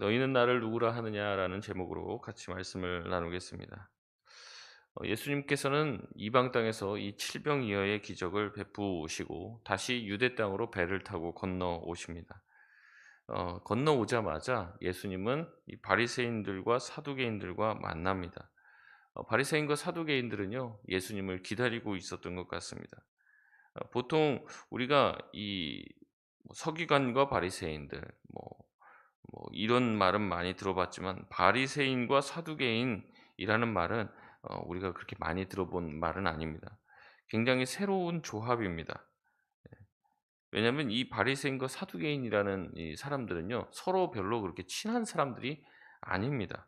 너희는 나를 누구라 하느냐라는 제목으로 같이 말씀을 나누겠습니다. 예수님께서는 이방 땅에서 이 칠병이어의 기적을 베푸시고 다시 유대 땅으로 배를 타고 건너오십니다. 건너오자마자 예수님은 이 바리새인들과 사두개인들과 만납니다. 바리새인과 사두개인들은요, 예수님을 기다리고 있었던 것 같습니다. 보통 우리가 이 서기관과 바리새인들 이런 말은 많이 들어봤지만 바리새인과 사두개인이라는 말은 우리가 그렇게 많이 들어본 말은 아닙니다. 굉장히 새로운 조합입니다. 왜냐하면 이 바리새인과 사두개인이라는 이 사람들은요, 서로 별로 그렇게 친한 사람들이 아닙니다.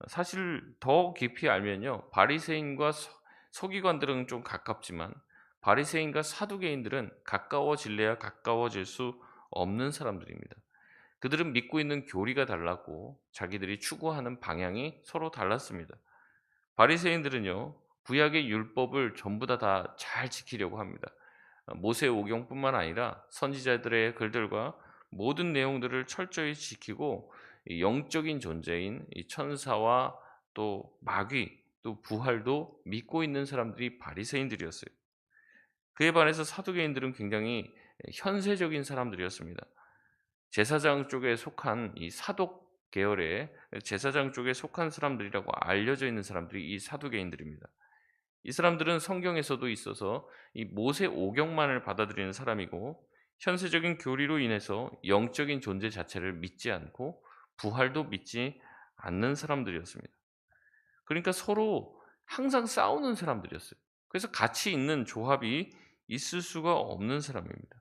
사실 더 깊이 알면요, 바리새인과 서기관들은 좀 가깝지만 바리새인과 사두개인들은 가까워질래야 가까워질 수 없는 사람들입니다. 그들은 믿고 있는 교리가 달랐고 자기들이 추구하는 방향이 서로 달랐습니다. 바리새인들은요, 구약의 율법을 전부 다 잘 지키려고 합니다. 모세 오경뿐만 아니라 선지자들의 글들과 모든 내용들을 철저히 지키고 이 영적인 존재인 이 천사와 또 마귀 또 부활도 믿고 있는 사람들이 바리새인들이었어요. 그에 반해서 사두개인들은 굉장히 현세적인 사람들이었습니다. 제사장 쪽에 속한 이 사독 계열의 제사장 쪽에 속한 사람들이라고 알려져 있는 사람들이 이 사두개인들입니다. 이 사람들은 성경에서도 있어서 이 모세 오경만을 받아들이는 사람이고 현세적인 교리로 인해서 영적인 존재 자체를 믿지 않고 부활도 믿지 않는 사람들이었습니다. 그러니까 서로 항상 싸우는 사람들이었어요. 그래서 같이 있는 조합이 있을 수가 없는 사람입니다.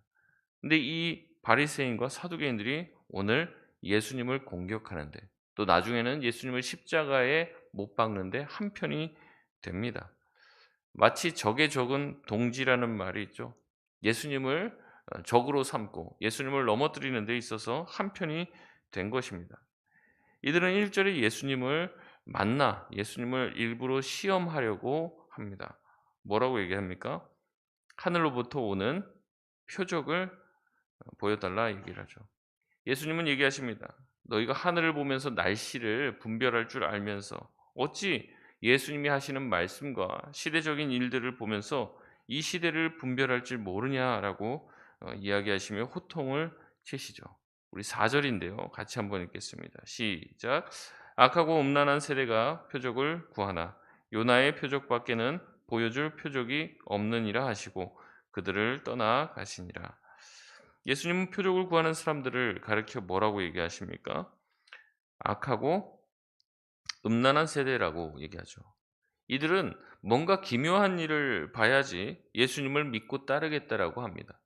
근데 이 바리새인과 사두개인들이 오늘 예수님을 공격하는데 또 나중에는 예수님을 십자가에 못 박는데 한편이 됩니다. 마치 적의 적은 동지라는 말이 있죠. 예수님을 적으로 삼고 예수님을 넘어뜨리는 데 있어서 한편이 된 것입니다. 이들은 1절에 예수님을 만나 예수님을 일부러 시험하려고 합니다. 뭐라고 얘기합니까? 하늘로부터 오는 표적을 보여달라 얘기를 하죠. 예수님은 얘기하십니다. 너희가 하늘을 보면서 날씨를 분별할 줄 알면서 어찌 예수님이 하시는 말씀과 시대적인 일들을 보면서 이 시대를 분별할 줄 모르냐라고 이야기하시며 호통을 치시죠. 우리 4절인데요. 같이 한번 읽겠습니다. 시작. 악하고 음란한 세대가 표적을 구하나 요나의 표적밖에는 보여줄 표적이 없느니라 하시고 그들을 떠나 가시니라. 예수님은 표적을 구하는 사람들을 가리켜 뭐라고 얘기하십니까? 악하고 음란한 세대라고 얘기하죠. 이들은 뭔가 기묘한 일을 봐야지 예수님을 믿고 따르겠다라고 합니다.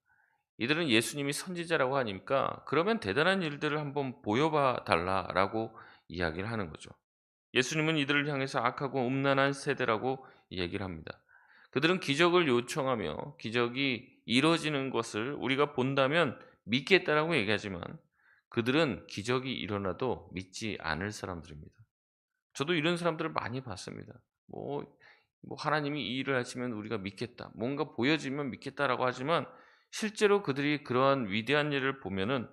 이들은 예수님이 선지자라고 하니까 그러면 대단한 일들을 한번 보여봐 달라라고 이야기를 하는 거죠. 예수님은 이들을 향해서 악하고 음란한 세대라고 얘기를 합니다. 그들은 기적을 요청하며 기적이 이루어지는 것을 우리가 본다면 믿겠다라고 얘기하지만 그들은 기적이 일어나도 믿지 않을 사람들입니다. 저도 이런 사람들을 많이 봤습니다. 뭐, 하나님이 이 일을 하시면 우리가 믿겠다. 뭔가 보여지면 믿겠다라고 하지만 실제로 그들이 그러한 위대한 일을 보면은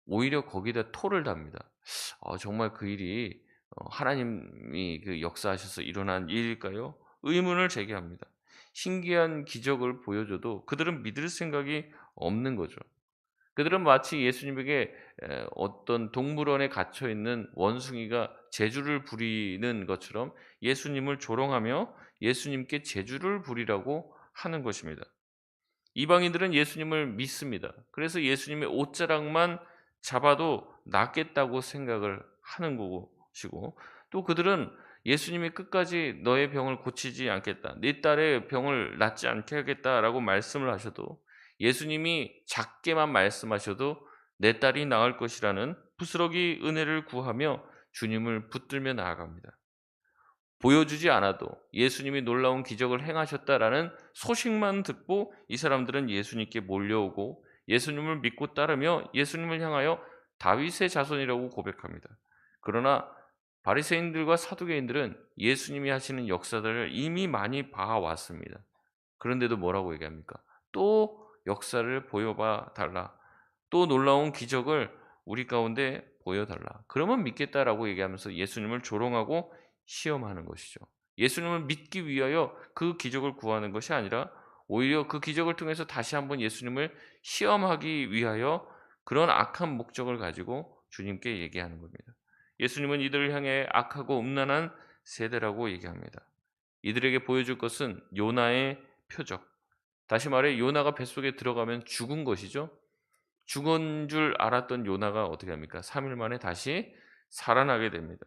오히려 거기다 토를 답니다. 정말 그 일이 하나님이 그 역사하셔서 일어난 일일까요? 의문을 제기합니다. 신기한 기적을 보여줘도 그들은 믿을 생각이 없는 거죠. 그들은 마치 예수님에게 어떤 동물원에 갇혀 있는 원숭이가 제주를 부리는 것처럼 예수님을 조롱하며 예수님께 제주를 부리라고 하는 것입니다. 이방인들은 예수님을 믿습니다. 그래서 예수님의 옷자락만 잡아도 낫겠다고 생각을 하는 것이고 또 그들은 예수님이 끝까지 너의 병을 고치지 않겠다. 네 딸의 병을 낫지 않게 하겠다라고 말씀을 하셔도 예수님이 작게만 말씀하셔도 내 딸이 나을 것이라는 부스러기 은혜를 구하며 주님을 붙들며 나아갑니다. 보여주지 않아도 예수님이 놀라운 기적을 행하셨다라는 소식만 듣고 이 사람들은 예수님께 몰려오고 예수님을 믿고 따르며 예수님을 향하여 다윗의 자손이라고 고백합니다. 그러나 바리새인들과 사두개인들은 예수님이 하시는 역사들을 이미 많이 봐왔습니다. 그런데도 뭐라고 얘기합니까? 또 역사를 보여봐 달라. 또 놀라운 기적을 우리 가운데 보여달라. 그러면 믿겠다라고 얘기하면서 예수님을 조롱하고 시험하는 것이죠. 예수님을 믿기 위하여 그 기적을 구하는 것이 아니라 오히려 그 기적을 통해서 다시 한번 예수님을 시험하기 위하여 그런 악한 목적을 가지고 주님께 얘기하는 겁니다. 예수님은 이들을 향해 악하고 음란한 세대라고 얘기합니다. 이들에게 보여줄 것은 요나의 표적. 다시 말해 요나가 뱃속에 들어가면 죽은 것이죠. 죽은 줄 알았던 요나가 어떻게 합니까? 3일 만에 다시 살아나게 됩니다.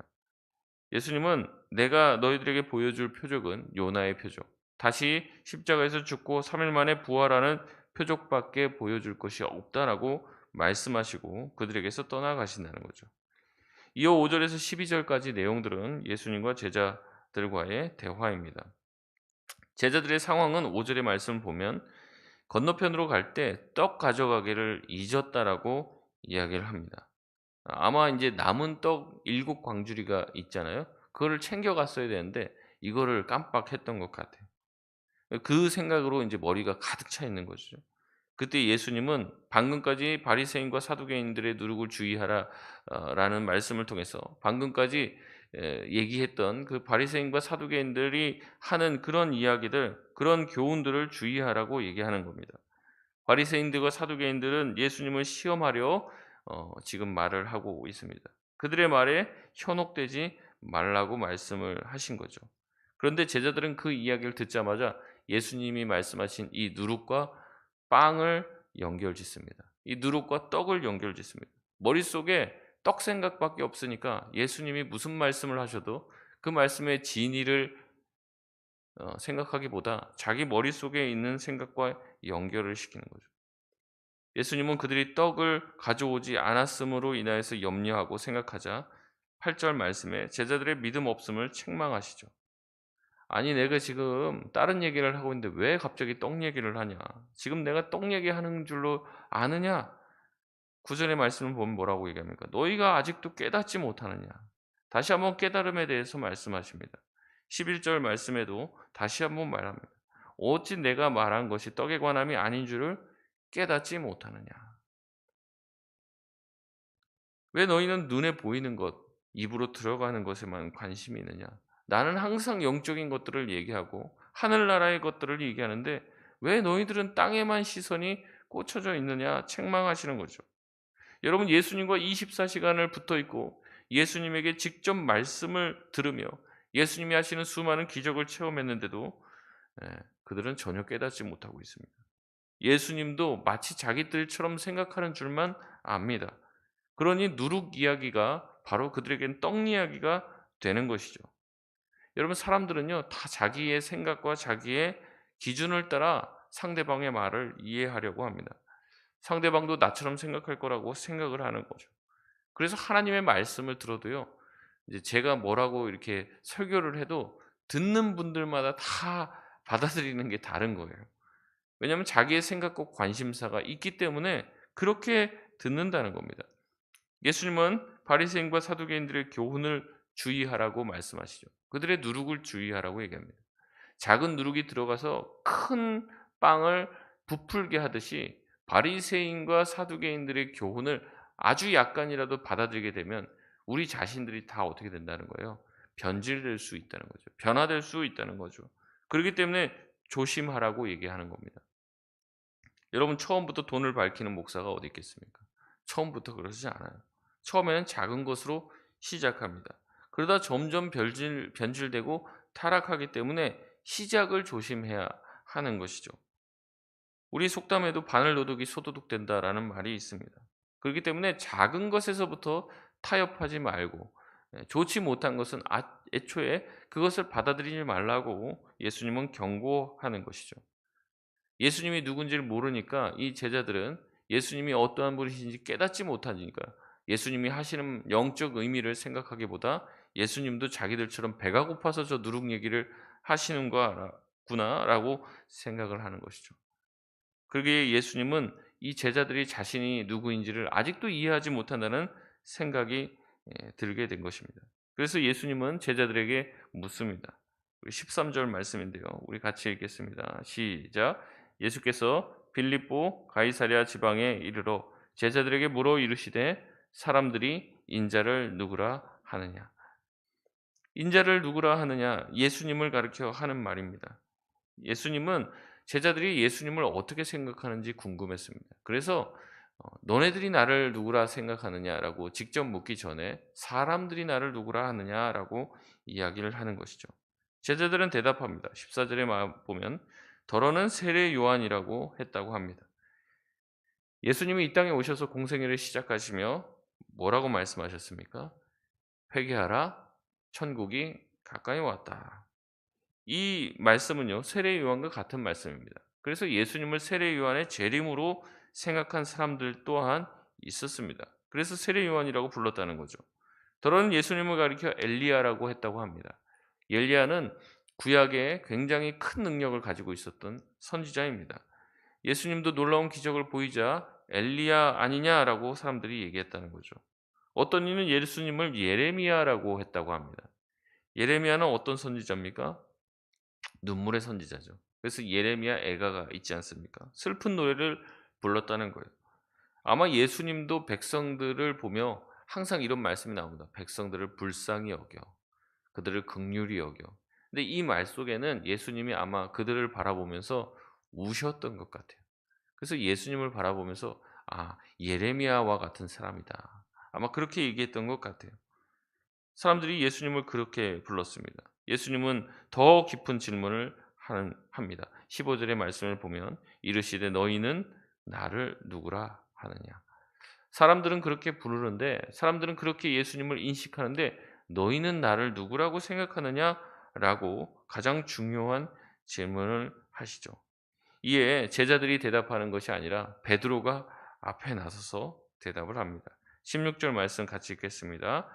예수님은 내가 너희들에게 보여줄 표적은 요나의 표적. 다시 십자가에서 죽고 3일 만에 부활하는 표적밖에 보여줄 것이 없다라고 말씀하시고 그들에게서 떠나가신다는 거죠. 이어 5절에서 12절까지 내용들은 예수님과 제자들과의 대화입니다. 제자들의 상황은 5절의 말씀을 보면 건너편으로 갈 때 떡 가져가기를 잊었다라고 이야기를 합니다. 아마 이제 남은 떡 7광주리가 있잖아요. 그거를 챙겨 갔어야 되는데 이거를 깜빡했던 것 같아요. 그 생각으로 이제 머리가 가득 차 있는 거죠. 그때 예수님은 방금까지 바리새인과 사두개인들의 누룩을 주의하라 라는 말씀을 통해서 방금까지 얘기했던 그 바리새인과 사두개인들이 하는 그런 이야기들, 그런 교훈들을 주의하라고 얘기하는 겁니다. 바리새인들과 사두개인들은 예수님을 시험하려 지금 말을 하고 있습니다. 그들의 말에 현혹되지 말라고 말씀을 하신 거죠. 그런데 제자들은 그 이야기를 듣자마자 예수님이 말씀하신 이 누룩과 빵을 연결짓습니다. 이 누룩과 떡을 연결짓습니다. 머릿속에 떡 생각밖에 없으니까 예수님이 무슨 말씀을 하셔도 그 말씀의 진위를 생각하기보다 자기 머릿속에 있는 생각과 연결을 시키는 거죠. 예수님은 그들이 떡을 가져오지 않았음으로 인하여서 염려하고 생각하자 8절 말씀에 제자들의 믿음 없음을 책망하시죠. 아니 내가 지금 다른 얘기를 하고 있는데 왜 갑자기 떡 얘기를 하냐? 지금 내가 떡 얘기하는 줄로 아느냐? 9절의 말씀을 보면 뭐라고 얘기합니까? 너희가 아직도 깨닫지 못하느냐? 다시 한번 깨달음에 대해서 말씀하십니다. 11절 말씀에도 다시 한번 말합니다. 어찌 내가 말한 것이 떡에 관함이 아닌 줄을 깨닫지 못하느냐? 왜 너희는 눈에 보이는 것, 입으로 들어가는 것에만 관심이 있느냐? 나는 항상 영적인 것들을 얘기하고 하늘나라의 것들을 얘기하는데 왜 너희들은 땅에만 시선이 꽂혀져 있느냐? 책망하시는 거죠. 여러분 예수님과 24시간을 붙어 있고 예수님에게 직접 말씀을 들으며 예수님이 하시는 수많은 기적을 체험했는데도 그들은 전혀 깨닫지 못하고 있습니다. 예수님도 마치 자기들처럼 생각하는 줄만 압니다. 그러니 누룩 이야기가 바로 그들에겐 떡 이야기가 되는 것이죠. 여러분 사람들은요 다 자기의 생각과 자기의 기준을 따라 상대방의 말을 이해하려고 합니다. 상대방도 나처럼 생각할 거라고 생각을 하는 거죠. 그래서 하나님의 말씀을 들어도요. 이제 제가 뭐라고 이렇게 설교를 해도 듣는 분들마다 다 받아들이는 게 다른 거예요. 왜냐하면 자기의 생각과 관심사가 있기 때문에 그렇게 듣는다는 겁니다. 예수님은 바리새인과 사두개인들의 교훈을 주의하라고 말씀하시죠. 그들의 누룩을 주의하라고 얘기합니다. 작은 누룩이 들어가서 큰 빵을 부풀게 하듯이 바리새인과 사두개인들의 교훈을 아주 약간이라도 받아들이게 되면 우리 자신들이 다 어떻게 된다는 거예요? 변질될 수 있다는 거죠. 변화될 수 있다는 거죠. 그렇기 때문에 조심하라고 얘기하는 겁니다. 여러분 처음부터 돈을 밝히는 목사가 어디 있겠습니까? 처음부터 그러지 않아요. 처음에는 작은 것으로 시작합니다. 그러다 점점 변질되고 타락하기 때문에 시작을 조심해야 하는 것이죠. 우리 속담에도 바늘 도둑이 소도둑 된다라는 말이 있습니다. 그렇기 때문에 작은 것에서부터 타협하지 말고 좋지 못한 것은 애초에 그것을 받아들이지 말라고 예수님은 경고하는 것이죠. 예수님이 누군지를 모르니까 이 제자들은 예수님이 어떠한 분이신지 깨닫지 못하니까 예수님이 하시는 영적 의미를 생각하기보다 예수님도 자기들처럼 배가 고파서 저 누룩 얘기를 하시는 거구나라고 생각을 하는 것이죠. 그러기에 예수님은 이 제자들이 자신이 누구인지를 아직도 이해하지 못한다는 생각이 들게 된 것입니다. 그래서 예수님은 제자들에게 묻습니다. 13절 말씀인데요. 우리 같이 읽겠습니다. 시작. 예수께서 빌립보 가이사랴 지방에 이르러 제자들에게 물어 이르시되 사람들이 인자를 누구라 하느냐. 인자를 누구라 하느냐, 예수님을 가리켜 하는 말입니다. 예수님은 제자들이 예수님을 어떻게 생각하는지 궁금했습니다. 그래서 너네들이 나를 누구라 생각하느냐라고 직접 묻기 전에 사람들이 나를 누구라 하느냐라고 이야기를 하는 것이죠. 제자들은 대답합니다. 14절에 보면 더러는 세례 요한이라고 했다고 합니다. 예수님이 이 땅에 오셔서 공생애를 시작하시며 뭐라고 말씀하셨습니까? 회개하라, 천국이 가까이 왔다. 이 말씀은요, 세례 요한과 같은 말씀입니다. 그래서 예수님을 세례 요한의 재림으로 생각한 사람들 또한 있었습니다. 그래서 세례 요한이라고 불렀다는 거죠. 더러는 예수님을 가리켜 엘리야라고 했다고 합니다. 엘리야는 구약에 굉장히 큰 능력을 가지고 있었던 선지자입니다. 예수님도 놀라운 기적을 보이자 엘리야 아니냐라고 사람들이 얘기했다는 거죠. 어떤 이는 예수님을 예레미야라고 했다고 합니다. 예레미야는 어떤 선지자입니까? 눈물의 선지자죠. 그래서 예레미야 애가가 있지 않습니까? 슬픈 노래를 불렀다는 거예요. 아마 예수님도 백성들을 보며 항상 이런 말씀이 나옵니다. 백성들을 불쌍히 여겨. 그들을 긍휼히 여겨. 근데 이 말 속에는 예수님이 아마 그들을 바라보면서 우셨던 것 같아요. 그래서 예수님을 바라보면서 예레미야와 같은 사람이다. 아마 그렇게 얘기했던 것 같아요. 사람들이 예수님을 그렇게 불렀습니다. 예수님은 더 깊은 질문을 합니다. 15절의 말씀을 보면 이르시되 너희는 나를 누구라 하느냐. 사람들은 그렇게 부르는데, 사람들은 그렇게 예수님을 인식하는데 너희는 나를 누구라고 생각하느냐라고 가장 중요한 질문을 하시죠. 이에 제자들이 대답하는 것이 아니라 베드로가 앞에 나서서 대답을 합니다. 16절 말씀 같이 읽겠습니다.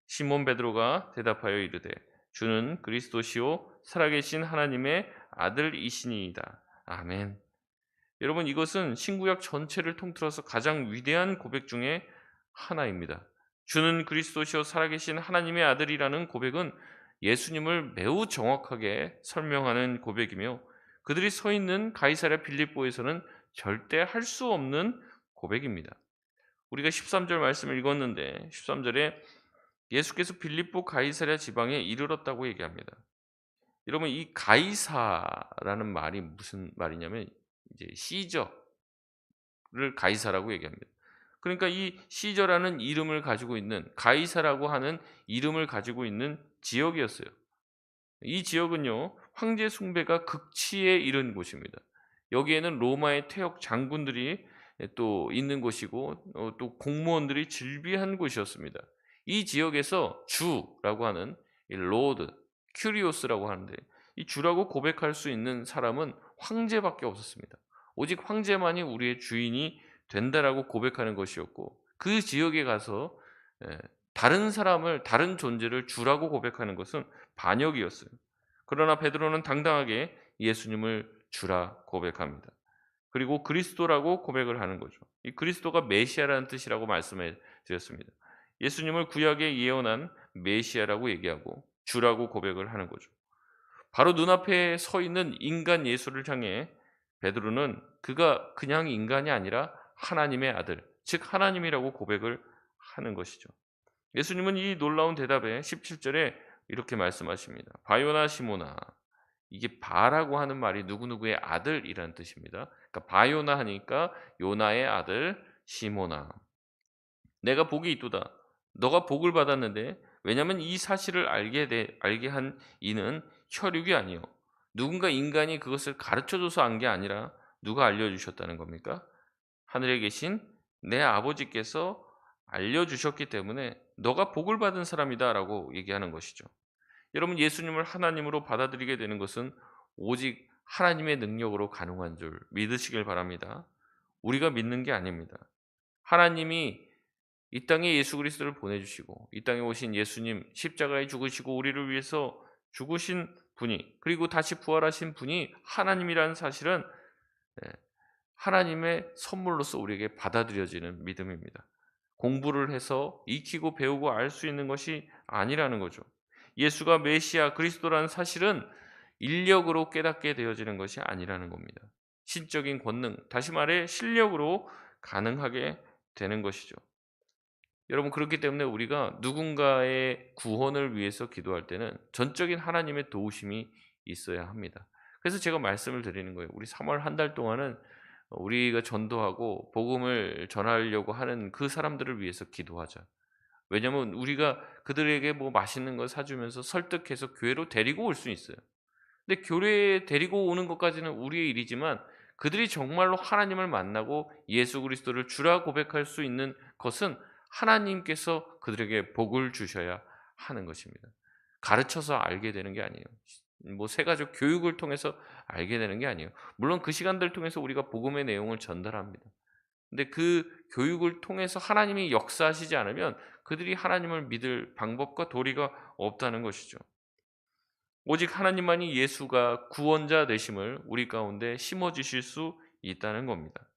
시몬 베드로가 대답하여 이르되 주는 그리스도시요 살아계신 하나님의 아들이시니이다. 아멘. 여러분, 이것은 신구약 전체를 통틀어서 가장 위대한 고백 중에 하나입니다. 주는 그리스도시요 살아계신 하나님의 아들이라는 고백은 예수님을 매우 정확하게 설명하는 고백이며 그들이 서 있는 가이사랴 빌립보에서는 절대 할 수 없는 고백입니다. 우리가 13절 말씀을 읽었는데 13절에 예수께서 빌립보 가이사랴 지방에 이르렀다고 얘기합니다. 여러분, 이 가이사라는 말이 무슨 말이냐면 이제 시저를 가이사라고 얘기합니다. 그러니까 이 시저라는 이름을 가지고 있는, 가이사라고 하는 이름을 가지고 있는 지역이었어요. 이 지역은요, 황제 숭배가 극치에 이른 곳입니다. 여기에는 로마의 퇴역 장군들이 또 있는 곳이고 또 공무원들이 즐비한 곳이었습니다. 이 지역에서 주라고 하는 이 로드, 큐리오스라고 하는데 이 주라고 고백할 수 있는 사람은 황제밖에 없었습니다. 오직 황제만이 우리의 주인이 된다라고 고백하는 것이었고 그 지역에 가서 다른 사람을, 다른 존재를 주라고 고백하는 것은 반역이었어요. 그러나 베드로는 당당하게 예수님을 주라 고백합니다. 그리고 그리스도라고 고백을 하는 거죠. 이 그리스도가 메시아라는 뜻이라고 말씀해 드렸습니다. 예수님을 구약에 예언한 메시아라고 얘기하고 주라고 고백을 하는 거죠. 바로 눈앞에 서 있는 인간 예수를 향해 베드로는 그가 그냥 인간이 아니라 하나님의 아들, 즉 하나님이라고 고백을 하는 것이죠. 예수님은 이 놀라운 대답에 17절에 이렇게 말씀하십니다. 바요나 시모나. 이게 바라고 하는 말이 누구누구의 아들이라는 뜻입니다. 그러니까 바요나 하니까 요나의 아들 시모나. 내가 복이 있도다. 너가 복을 받았는데 왜냐하면 이 사실을 알게 한 이는 혈육이 아니요. 누군가 인간이 그것을 가르쳐줘서 안 게 아니라 누가 알려주셨다는 겁니까? 하늘에 계신 내 아버지께서 알려주셨기 때문에 너가 복을 받은 사람이다라고 얘기하는 것이죠. 여러분, 예수님을 하나님으로 받아들이게 되는 것은 오직 하나님의 능력으로 가능한 줄 믿으시길 바랍니다. 우리가 믿는 게 아닙니다. 하나님이 이 땅에 예수 그리스도를 보내주시고 이 땅에 오신 예수님, 십자가에 죽으시고 우리를 위해서 죽으신 분이, 그리고 다시 부활하신 분이 하나님이라는 사실은 하나님의 선물로서 우리에게 받아들여지는 믿음입니다. 공부를 해서 익히고 배우고 알 수 있는 것이 아니라는 거죠. 예수가 메시아 그리스도라는 사실은 인력으로 깨닫게 되어지는 것이 아니라는 겁니다. 신적인 권능, 다시 말해 실력으로 가능하게 되는 것이죠. 여러분 그렇기 때문에 우리가 누군가의 구원을 위해서 기도할 때는 전적인 하나님의 도우심이 있어야 합니다. 그래서 제가 말씀을 드리는 거예요. 우리 3월 한 달 동안은 우리가 전도하고 복음을 전하려고 하는 그 사람들을 위해서 기도하자. 왜냐하면 우리가 그들에게 뭐 맛있는 걸 사주면서 설득해서 교회로 데리고 올 수 있어요. 근데 교회에 데리고 오는 것까지는 우리의 일이지만 그들이 정말로 하나님을 만나고 예수 그리스도를 주라 고백할 수 있는 것은 하나님께서 그들에게 복을 주셔야 하는 것입니다. 가르쳐서 알게 되는 게 아니에요. 뭐 세가족 교육을 통해서 알게 되는 게 아니에요. 물론 그 시간들을 통해서 우리가 복음의 내용을 전달합니다. 근데 그 교육을 통해서 하나님이 역사하시지 않으면 그들이 하나님을 믿을 방법과 도리가 없다는 것이죠. 오직 하나님만이 예수가 구원자 되심을 우리 가운데 심어 주실 수 있다는 겁니다.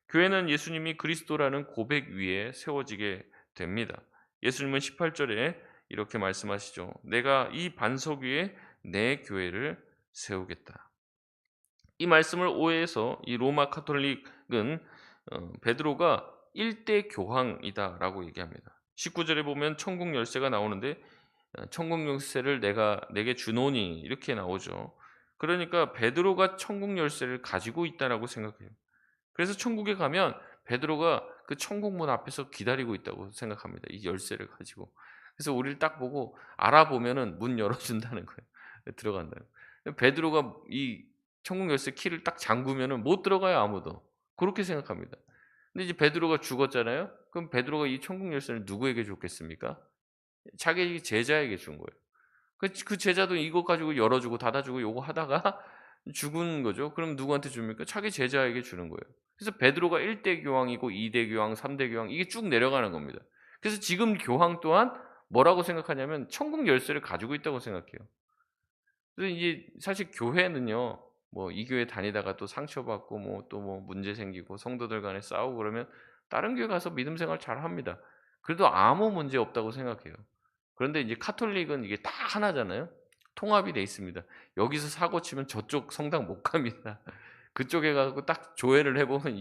교회는 예수님이 그리스도라는 고백 위에 세워지게 됩니다. 예수님은 18절에 이렇게 말씀하시죠. 내가 이 반석 위에 내 교회를 세우겠다. 이 말씀을 오해해서 이 로마 카톨릭은 베드로가 일대 교황이다라고 얘기합니다. 19절에 보면 천국 열쇠가 나오는데 천국 열쇠를 내가 내게 주노니 이렇게 나오죠. 그러니까 베드로가 천국 열쇠를 가지고 있다라고 생각해요. 그래서 천국에 가면 베드로가 그 천국 문 앞에서 기다리고 있다고 생각합니다. 이 열쇠를 가지고. 그래서 우리를 딱 보고 알아보면은 문 열어준다는 거예요. 들어간다는. 베드로가 이 천국 열쇠 키를 딱 잠그면은 못 들어가요 아무도. 그렇게 생각합니다. 근데 이제 베드로가 죽었잖아요. 그럼 베드로가 이 천국 열쇠를 누구에게 줬겠습니까? 자기 제자에게 준 거예요. 그 제자도 이것 가지고 열어주고 닫아주고 요거 하다가 죽은 거죠. 그럼 누구한테 줍니까? 자기 제자에게 주는 거예요. 그래서 베드로가 1대 교황이고 2대 교황, 3대 교황 이게 쭉 내려가는 겁니다. 그래서 지금 교황 또한 뭐라고 생각하냐면 천국 열쇠를 가지고 있다고 생각해요. 그래서 이제 사실 교회는요. 뭐 이 교회 다니다가 또 상처받고 뭐 또 뭐 문제 생기고 성도들 간에 싸우고 그러면 다른 교회 가서 믿음 생활 잘합니다. 그래도 아무 문제 없다고 생각해요. 그런데 이제 카톨릭은 이게 다 하나잖아요. 통합이 돼 있습니다. 여기서 사고 치면 저쪽 성당 못 갑니다. 그쪽에 가 갖고 딱 조회를 해 보면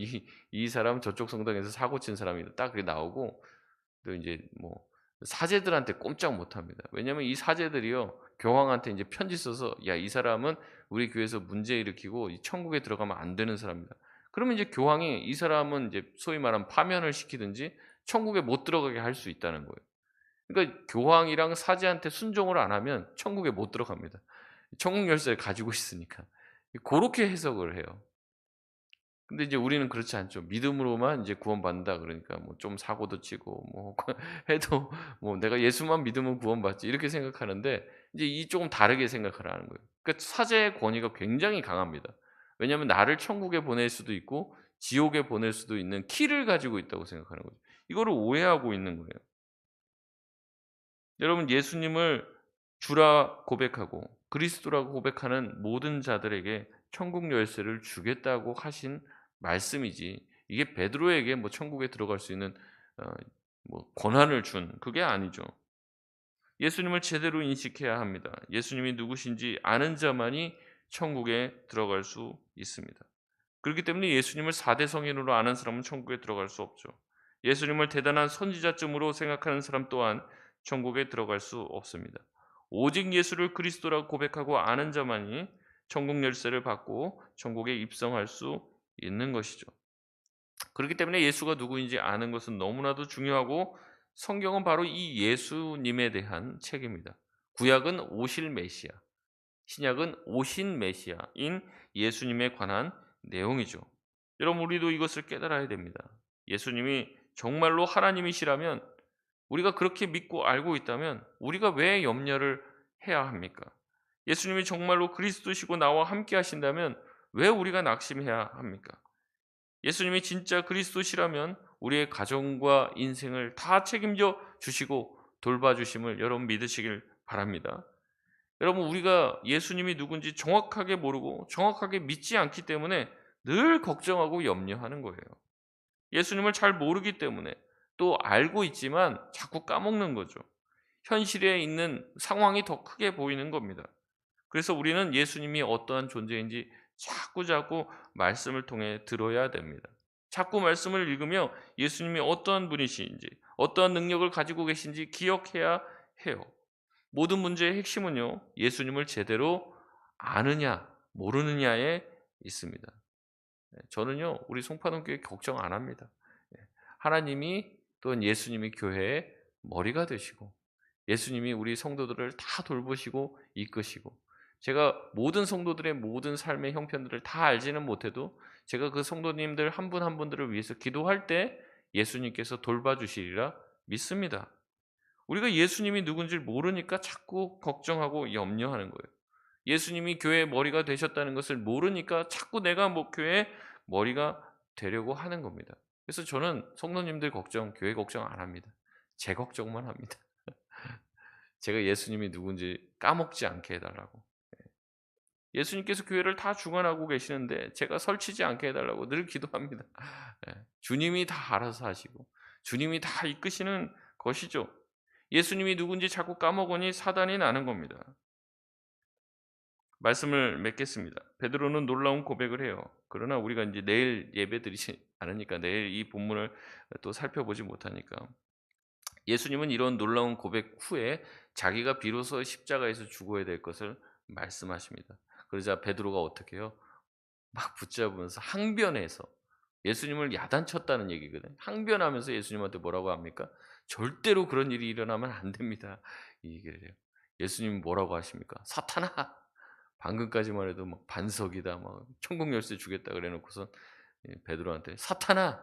이 사람은 저쪽 성당에서 사고 친 사람이다. 딱 그게 나오고 또 인제 뭐 사제들한테 꼼짝 못 합니다. 왜냐하면 이 사제들이요. 교황한테 인제 편지 써서 "야 이 사람은 우리 교회에서 문제 일으키고 이 천국에 들어가면 안 되는 사람이다." 그러면 이제 교황이 이 사람은 이제 소위 말하면 파면을 시키든지 천국에 못 들어가게 할 수 있다는 거예요. 그러니까 교황이랑 사제한테 순종을 안 하면 천국에 못 들어갑니다. 천국 열쇠를 가지고 있으니까. 고렇게 해석을 해요. 근데 이제 우리는 그렇지 않죠. 믿음으로만 이제 구원받는다 그러니까 뭐 좀 사고도 치고 뭐 해도 뭐 '내가 예수만 믿으면 구원받지.' 이렇게 생각하는데 이제 이 조금 다르게 생각을 하는 거예요. 그러니까 사제의 권위가 굉장히 강합니다. 왜냐하면 나를 천국에 보낼 수도 있고 지옥에 보낼 수도 있는 키를 가지고 있다고 생각하는 거죠. 이거를 오해하고 있는 거예요. 여러분 예수님을 주라 고백하고 그리스도라고 고백하는 모든 자들에게 천국 열쇠를 주겠다고 하신 말씀이지 이게 베드로에게 뭐 천국에 들어갈 수 있는 어 뭐 권한을 준 그게 아니죠. 예수님을 제대로 인식해야 합니다. 예수님이 누구신지 아는 자만이 천국에 들어갈 수 있습니다. 그렇기 때문에 예수님을 4대 성인으로 아는 사람은 천국에 들어갈 수 없죠. 예수님을 대단한 선지자쯤으로 생각하는 사람 또한 천국에 들어갈 수 없습니다. 오직 예수를 그리스도라고 고백하고 아는 자만이 천국 열쇠를 받고 천국에 입성할 수 있는 것이죠. 그렇기 때문에 예수가 누구인지 아는 것은 너무나도 중요하고 성경은 바로 이 예수님에 대한 책입니다. 구약은 오실 메시아, 신약은 오신 메시아인 예수님에 관한 내용이죠. 여러분 우리도 이것을 깨달아야 됩니다. 예수님이 정말로 하나님이시라면 우리가 그렇게 믿고 알고 있다면 우리가 왜 염려를 해야 합니까? 예수님이 정말로 그리스도시고 나와 함께 하신다면 왜 우리가 낙심해야 합니까? 예수님이 진짜 그리스도시라면 우리의 가정과 인생을 다 책임져 주시고 돌봐주심을 여러분 믿으시길 바랍니다. 여러분 우리가 예수님이 누군지 정확하게 모르고 정확하게 믿지 않기 때문에 늘 걱정하고 염려하는 거예요. 예수님을 잘 모르기 때문에 또 알고 있지만 자꾸 까먹는 거죠. 현실에 있는 상황이 더 크게 보이는 겁니다. 그래서 우리는 예수님이 어떠한 존재인지 자꾸자꾸 말씀을 통해 들어야 됩니다. 자꾸 말씀을 읽으며 예수님이 어떠한 분이신지 어떠한 능력을 가지고 계신지 기억해야 해요. 모든 문제의 핵심은요, 예수님을 제대로 아느냐 모르느냐에 있습니다. 저는요, 우리 송파동교회 걱정 안 합니다. 하나님이 또는 예수님이 교회의 머리가 되시고 예수님이 우리 성도들을 다 돌보시고 이끄시고, 제가 모든 성도들의 모든 삶의 형편들을 다 알지는 못해도 제가 그 성도님들 한 분 한 분들을 위해서 기도할 때 예수님께서 돌봐주시리라 믿습니다. 우리가 예수님이 누군지를 모르니까 자꾸 걱정하고 염려하는 거예요. 예수님이 교회의 머리가 되셨다는 것을 모르니까 자꾸 내가 교회의 머리가 되려고 하는 겁니다. 그래서 저는 성도님들 걱정, 교회 걱정 안 합니다. 제 걱정만 합니다. 제가 예수님이 누군지 까먹지 않게 해달라고. 예수님께서 교회를 다 주관하고 계시는데 제가 설치지 않게 해달라고 늘 기도합니다. 주님이 다 알아서 하시고 주님이 다 이끄시는 것이죠. 예수님이 누군지 자꾸 까먹으니 사단이 나는 겁니다. 말씀을 맺겠습니다. 베드로는 놀라운 고백을 해요. 그러나 우리가 이제 내일 예배드리지 않으니까 내일 이 본문을 또 살펴보지 못하니까, 예수님은 이런 놀라운 고백 후에 자기가 비로소 십자가에서 죽어야 될 것을 말씀하십니다. 그러자 베드로가 어떻게 해요? 막 붙잡으면서 항변해서, 예수님을 야단쳤다는 얘기거든요. 항변하면서 예수님한테 뭐라고 합니까? 절대로 그런 일이 일어나면 안 됩니다, 이 얘기를 해요. 예수님이 뭐라고 하십니까? 사탄아! 방금까지만 해도 막 반석이다, 막 천국 열쇠 주겠다 그래 놓고선 베드로한테 사탄아!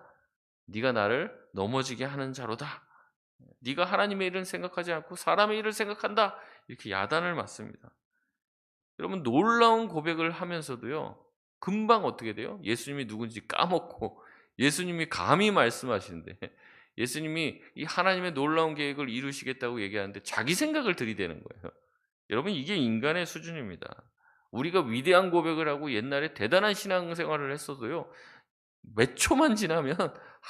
네가 나를 넘어지게 하는 자로다. 네가 하나님의 일은 생각하지 않고 사람의 일을 생각한다. 이렇게 야단을 맞습니다. 여러분, 놀라운 고백을 하면서도요, 금방 어떻게 돼요? 예수님이 누군지 까먹고 예수님이 감히 말씀하시는데, 예수님이 이 하나님의 놀라운 계획을 이루시겠다고 얘기하는데 자기 생각을 들이대는 거예요. 여러분, 이게 인간의 수준입니다. 우리가 위대한 고백을 하고 옛날에 대단한 신앙생활을 했어도요, 몇 초만 지나면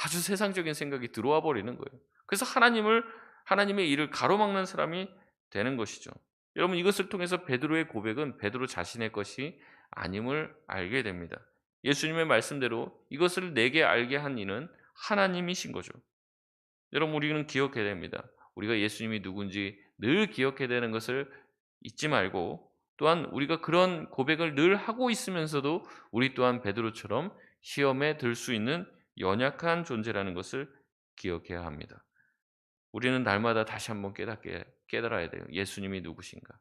아주 세상적인 생각이 들어와 버리는 거예요. 그래서 하나님의 일을 가로막는 사람이 되는 것이죠. 여러분, 이것을 통해서 베드로의 고백은 베드로 자신의 것이 아님을 알게 됩니다. 예수님의 말씀대로 이것을 내게 알게 한 이는 하나님이신 거죠. 여러분, 우리는 기억해야 됩니다. 우리가 예수님이 누군지 늘 기억해야 되는 것을 잊지 말고, 또한 우리가 그런 고백을 늘 하고 있으면서도 우리 또한 베드로처럼 시험에 들 수 있는 연약한 존재라는 것을 기억해야 합니다. 우리는 날마다 다시 한번 깨달아야 돼요. 예수님이 누구신가?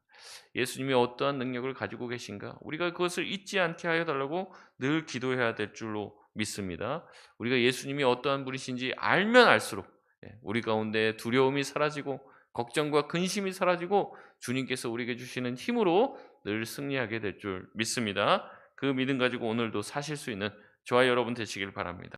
예수님이 어떠한 능력을 가지고 계신가? 우리가 그것을 잊지 않게 하여 달라고 늘 기도해야 될 줄로 믿습니다. 우리가 예수님이 어떠한 분이신지 알면 알수록 우리 가운데 두려움이 사라지고 걱정과 근심이 사라지고 주님께서 우리에게 주시는 힘으로 늘 승리하게 될 줄 믿습니다. 그 믿음 가지고 오늘도 사실 수 있는 저와 여러분 되시길 바랍니다.